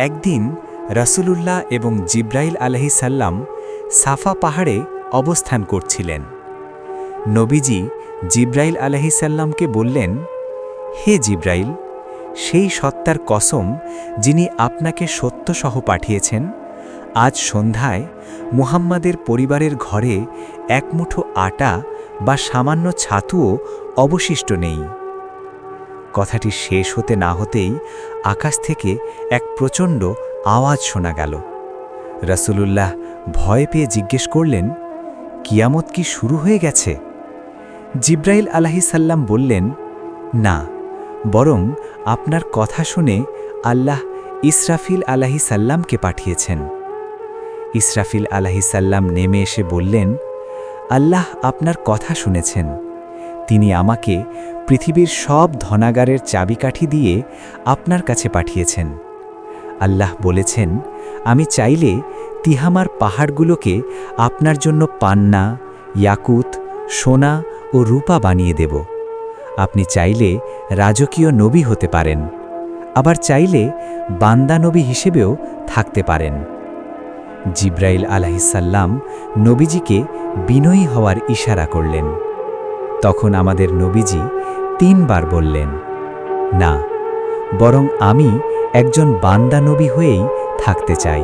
একদিন রাসূলুল্লাহ এবং জিব্রাইল আলাইহিসসালাম সাফা পাহাড়ে অবস্থান করছিলেন। নবীজি জিব্রাইল আলাইহিসসালামকে বললেন, হে জিব্রাইল, সেই সত্তার কসম যিনি আপনাকে সত্যসহ পাঠিয়েছেন, আজ সন্ধ্যায় মুহাম্মাদের পরিবারের ঘরে এক মুঠো আটা বা সামান্য ছাতুও অবশিষ্ট নেই। কথাটি শেষ হতে না হতেই আকাশ থেকে এক প্রচণ্ড আওয়াজ শোনা গেল। রাসূলুল্লাহ ভয় পেয়ে জিজ্ঞেস করলেন, কিয়ামত কি শুরু হয়ে গেছে? জিব্রাইল আলাইহিসসালাম বললেন, না, বরং আপনার কথা শুনে আল্লাহ ইসরাফিল আলাইহিসসালামকে পাঠিয়েছেন। ইসরাফিল আলাইহিসসালাম নেমে এসে বললেন, আল্লাহ আপনার কথা শুনেছেন। তিনি আমাকে পৃথিবীর সব ধনাগারের চাবিকাঠি দিয়ে আপনার কাছে পাঠিয়েছেন। আল্লাহ বলেছেন, আমি চাইলে তিহামার পাহাড়গুলোকে আপনার জন্য পান্না, ইয়াকুত, সোনা ও রূপা বানিয়ে দেব। আপনি চাইলে রাজকীয় নবী হতে পারেন, আবার চাইলে বান্দা নবী হিসেবেও থাকতে পারেন। জিব্রাইল আলাইহিসসালাম নবীজিকে বিনয়ী হওয়ার ইশারা করলেন। তখন আমাদের নবীজি ৩ বার বললেন, না, বরং আমি একজন বান্দা নবী হয়েই থাকতে চাই।